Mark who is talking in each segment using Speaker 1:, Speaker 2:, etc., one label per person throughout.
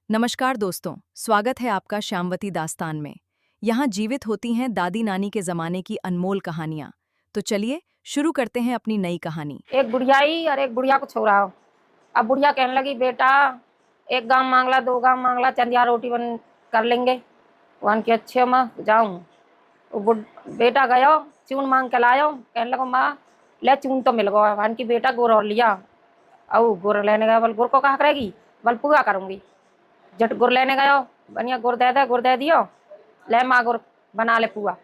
Speaker 1: नमस्कार दोस्तों, स्वागत है आपका श्यामवती दास्तान में। यहाँ जीवित होती हैं दादी नानी के जमाने की अनमोल कहानियाँ। तो चलिए शुरू करते हैं अपनी नई कहानी।
Speaker 2: एक बुढ़ियाई और एक बुढ़िया को छोड़ा हो। अब बुढ़िया कहने लगी, बेटा एक गांव मांगला, दो गांव मांगला, चंदिया रोटी बन कर लेंगे। वन के अच्छे माँ जाऊँ। बेटा गयो, चून मांग के लायो। कहने लगा, माँ ले चून तो मिल गया। वन की बेटा गुड़ और लिया। और गुड़ लेने गया, बोल गुड़ को कहा करेगी, बल पूरा करूँगी। झट गुड़ लेने गयो, बनिया गुड़ दे दियो। ले माँ गुड़ बना ले पुआ।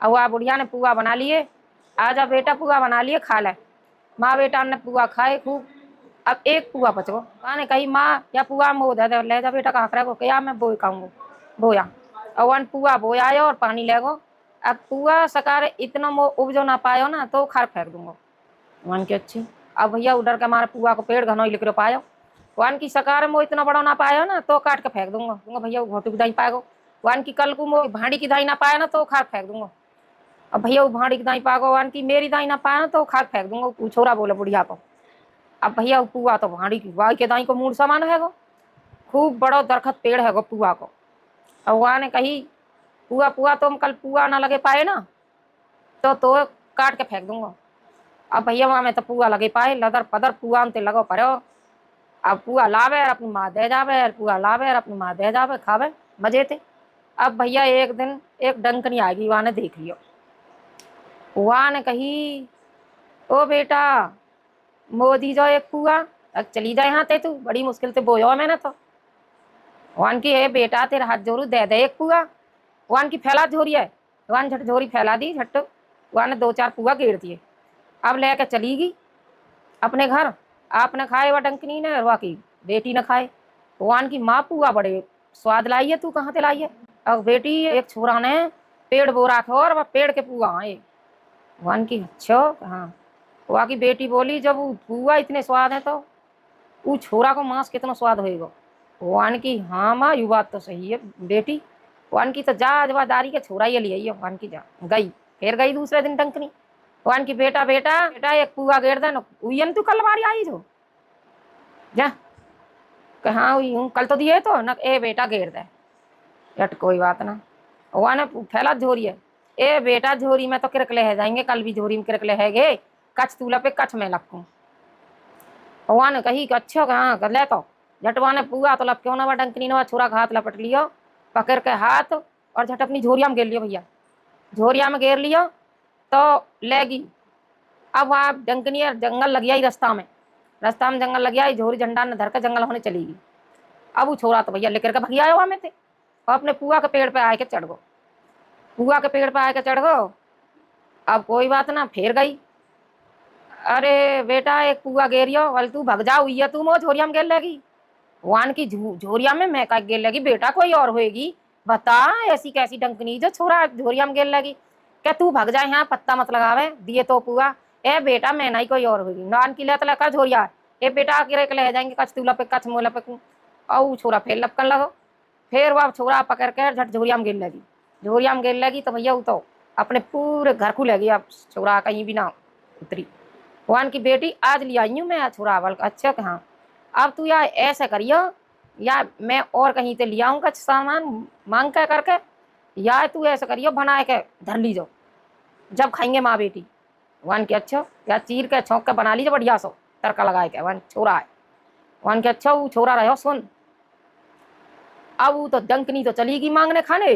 Speaker 2: और वह बुढ़िया ने पुआ बना लिए। आजा बेटा पुआ बना लिए, खा ले। माँ बेटा ने पुआ खाए खूब। अब एक पुआ बचो। माँ ने कही, माँ या पुआ में वो दे दे, ले जा बेटा कहा करे को क्या मैं बोई खाऊंगा। बोया और वन पुआ बोया और पानी ले गो। अब पुआ सकार इतना मो उपजो ना पायो ना तो खार फेंक दूंगा। वन की अच्छी। अब भैया उधर के हमारे पुआ को पेड़ घनो लिख पायो। वन की सकार में इतना बड़ा ना पायो ना तो काट के फेंक दूंगा भैया घोटू की दाई पाएगो। वन की कल को मो भांडी की दाई ना पाया ना तो खार फेंक दूंगा। अब भैया वो भांडी की दाई पाएगो, वन की मेरी दाई ना पाया ना तो खार फेंक दूंगा। वो छोरा बोले बुढ़िया को। अब भैया वो पुआ तो भांडी की वाई के दाई को मूड समान है गो। खूब बड़ो दरखत पेड़ है गो पुआ को। अब वहाँ ने कही, पुआ पुआ तुम कल पुआ ना लगे पाए ना तो काट के फेंक दूंगा। अब भैया वहाँ में तो पुआ लगे पाए, लदर पदर पुआ ते लगो पड़ो। अब पुआ लावे और अपनी माँ दे जावे, पुआ लावे और अपनी माँ दे जावे, खावे मजे थे। अब भैया एक दिन एक डंकनी आएगी, वहाँ ने देख लियो। वहाँ ने कही, ओ बेटा मोदी जो एक पुआ, अब चली जाए यहाँ ते तू बड़ी मुश्किल से बोयो मैंने तो। वन की है बेटा तेरा हाथ जोरू दे दे एक पुआ। वन की फैला झोरी है। वन झट झोरी फैला दी, झट वन ने दो चार पुआ गेर दिए। अब लेके चली गई अपने घर। आपने खाए वह डंकनी ने, वह की बेटी ने खाए। वन की माँ पुआ बड़े स्वाद लाई है, तू कहाँ से लाई है। अब बेटी एक छोरा ने पेड़ बो रखा और वह पेड़ के पुआ आए। वन की अच्छा हाँ। वहाँ की बेटी बोली, जब वो पुआ इतने स्वाद है तो वो छोरा को मांस कितना स्वाद होएगा। वन की हाँ माँ ये बात तो सही है बेटी। वन की तो जा जवादारी के छोरा ही लिए वन की जा गई। फिर गई दूसरे दिन डंकनी। वन की बेटा बेटा बेटा एक पुआ गेर दे ना, उन तू कल मारी आई जो जा। हाँ हूँ कल तो दिए तो न, ए बेटा गेर दे झट कोई बात ना। वहाँ ने फैला झोरी है। ए बेटा झोरी में तो किरकले है जाएंगे, कल भी झोरी में किरकले है गे, कच तूला पे कच में लपकूँ। वहाँ ने कही कि अच्छा कहाँ कर ले तो झटवा ने पुआ तो लपक्यों ना, डंकनी ने छोरा का हाथ लपट लियो पकड़ के हाथ और झट अपनी झोरिया में गेर लियो। भैया झोरिया में गेर लियो तो लेगी। अब वहाँ डंकनी जंगल लग गया रास्ता में जंगल लग गया। झोरी झंडा ने धर के जंगल होने चली गई। अब वो छोरा तो भैया लेकर के भगिया वहाँ में थे और अपने पुआ के पेड़ पे आए के चढ़ गो। पुआ के पेड़ पे आए के चढ़ गो। अब कोई बात ना, फिर गई। अरे बेटा एक पुआ गेरियो, वल तू भग जा हुई है, तू मो झोरिया में गेर लेगी। वान की झोरिया में मैं का गेर लगी, बेटा कोई और होएगी। बता ऐसी कैसी डंकनी जो छोरा झोरिया में गेर लगी। क्या तू भग जाए यहाँ, पत्ता मत लगावे, दिए तो पुआ। ए बेटा मैं नहीं कोई और होगी। नान की लेत लगा झोरिया। ए बेटा आके ले जाएंगे, कच तू लपक कच मुँह लपकूँ। और छोरा फिर लपकन लगो। फिर वह छोरा पकड़ कर झट झोरिया में गिर लगी। झोरिया में गिर लगी तो भैया वो तो अपने पूरे घर को ले गई। अब छोरा कहीं भी ना उतरी। वान की बेटी आज ले आई हूँ मैं छोरा बल। अच्छा कहाँ। अब तू या ऐसा करियो, या मैं और कहीं से ले आऊँगा सामान मांग कर करके, या तू ऐसा करियो बना के धर लीजो जब खाएंगे माँ बेटी। वन के अच्छा या चीर के छौंक के बना लीजिए बढ़िया सो तड़का लगाए के। वन छोरा है। वन के अच्छा वो छोरा रहो सुन। अब वो तो डंकनी तो चली गई मांगने खाने।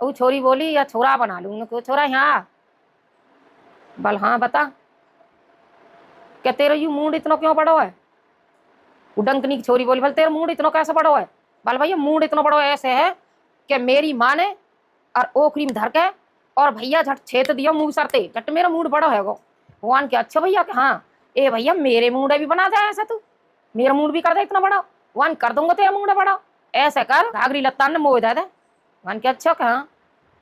Speaker 2: वो छोरी बोली या छोरा बना लूँ। को छोरा यहाँ बल हाँ बता, क्या तेरा यू मूड इतना क्यों बड़ो है। वो डंकनी की छोरी बोली, बल तेरा मूड इतना कैसे बड़ो है। बल भैया मूड इतना बड़ो ऐसे है कि मेरी माँ ने और ओखरी में धर के और भैया झट छेत दिया मुँह सरते, झट मेरा मूड बड़ा है गो। वन के अच्छा भैया हाँ। ए भैया मेरे मूड भी बना जाए ऐसा, तू मेरा मूड भी कर दे इतना बड़ा। वन कर दूंगा तेरा मूड बड़ा। ऐसे कर घाघरी लत्ता ने मोह दे दे। वन के अच्छा कहाँ।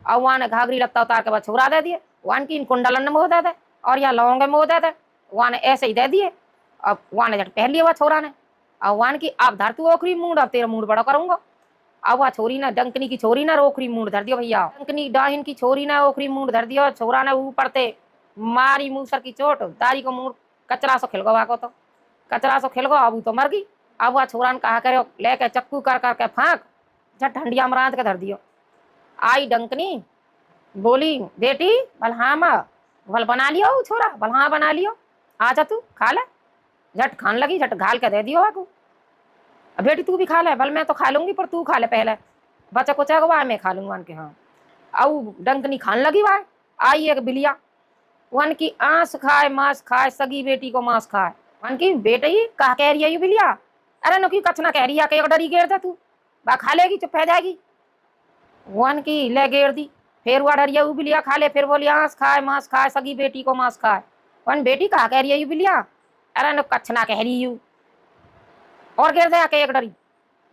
Speaker 2: और वहाँ ने घाघरी लत्ता उतार के बाद छोरा दे दिए। वन की इन कुंडलन ने मोह दे दे और या लौंगे मोह दे दे। वहाँ ने ऐसे ही दे दिए। अब वहाँ ने झट पहन लिया हुआ छोरा ने। और वन की आप धर तू ओखरी मूड, अब तेरा मूड बड़ा करूंगा। अब वह छोरी ने डंकनी की छोरी ने ओखरी मूड धर दिया। भैया डंकनी डाहिन की छोरी ने ओखरी मूड धर दिया। छोरा ने ऊपर ते मारी मूसर की चोट, दारी को मूड कचरा सो खिल गो। वाको तो कचरा सो खिल गो। अब तो मर गई। अब वह छोरा ने कहा करो लेके चक्कू कर करके फाँक झट हंडिया में रांध के धर दियो। आई डंकनी बोली बेटी बल हाँ माँ बल बना लियो छोरा बल हाँ बना लियो आजा तू खा ले। झट खान लगी झट घाल के दे दियो आगू। बेटी तू भी खा ले बल मैं तो खा लूंगी पर तू खा ले पहले बचा कुचा वाह मैं खा लूंगा उनके। हाँ अब डंकनी खान लगी वाह। आई एक बिलिया वन की आंस खाए मांस खाए सगी बेटी को मांस खाए। वन की बेटी कहा कह रही है यू बिलिया अरे नो की कछना कह रही है कि एक डरी गेर दे तू बा खा लेगी चुप रह जाएगी। वन की ले गेर दी फिर वह डरिया वो बिलिया खा ले फिर बोली आंस खाए मांस खाए सगी बेटी को मांस खाए। वन बेटी कहा कह रही है यू बिलिया अरे नो कछना कह रही यू और गेर दे आके एक डरी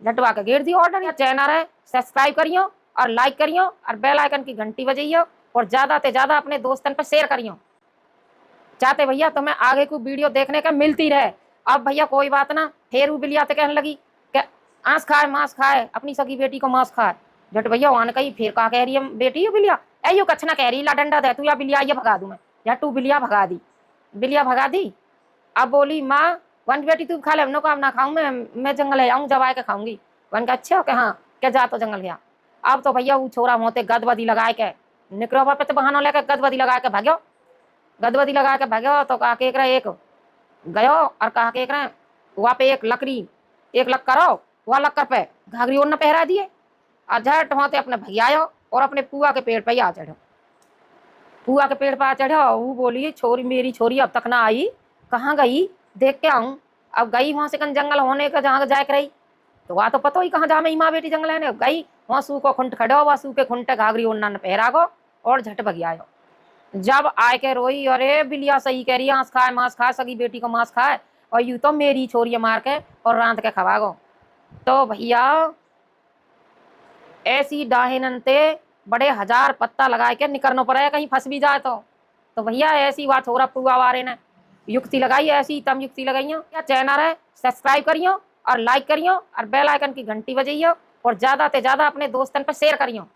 Speaker 2: झटवा के गेर दी और डरी। चैनल है सब्सक्राइब करियो और लाइक करियो और बेल आइकन की घंटी बजाइयो और ज्यादा से ज्यादा अपने दोस्तन पर शेयर करियो चाहते भैया तुम्हें आगे को वीडियो देखने का मिलती रहे। अब भैया कोई बात ना फिर वो बिलिया तो कहने लगी कि आंस खाए मांस खाए अपनी सगी बेटी को मांस खाए। झट भैया वहां कही फिर कहा कह रही है बेटी यू बिलिया ए यू कछना कह रही ला डंडा दे तू या बिलिया ये भगा दूं मैं झट तू बिलिया भगा दी। बिलिया भगा दी। अब बोली माँ वन बेटी तू खा ले नो काम ना खाऊं मैं जंगल आऊँ जब आए के खाऊंगी। वन का अच्छा कि हाँ क्या जा तो जंगल गया। अब तो भैया वो छोरा मोते गदबदी लगाए के निकरो पे तो बहाना लेकर गदबदी लगा के भाग्यो। गदबदी लगा के भाग्यो तो कहा के एक गयो और कहा के वहाँ पे एक लकड़ी एक लक्कर हो वह लक्कर पे घाघरी ओढ़ना पहरा दिए और झट वहाँ अपने भैया आयो और अपने पुआ के पेड़ पे आ चढ़ो। पुआ के पेड़ पर आ चढ़ो वो बोली छोरी मेरी छोरी अब तक ना आई कहाँ गई देख के आऊँ। अब गई वहाँ से कन जंगल होने का जहाँ जाके रही तो वहाँ तो पता ही कहाँ जा मैं माँ बेटी जंगल है गई वहाँ सू को खुंट खड़ो वहाँ सू के खुंटे घाघरी ओढ़ना पहरा गो और झट भगी आयो। जब आए के रोई अरे बिलिया सही कह रही है आंस खाए मांस खाए सगी बेटी को मांस खाए और यूं तो मेरी छोरी मार के और रांध के खवा गो। तो भैया ऐसी डाहिनते बड़े हजार पत्ता लगाए के निकलना पड़े कहीं फंस भी जाए तो भैया ऐसी बात हो रहा पुआ वारे ने युक्ति लगाई ऐसी तम युक्ति लगाई या चैनल है सब्सक्राइब करियो और लाइक करियो और बेल आइकन की घंटी बजाइयो और ज्यादा से ज्यादा अपने दोस्तन पर शेयर करियो।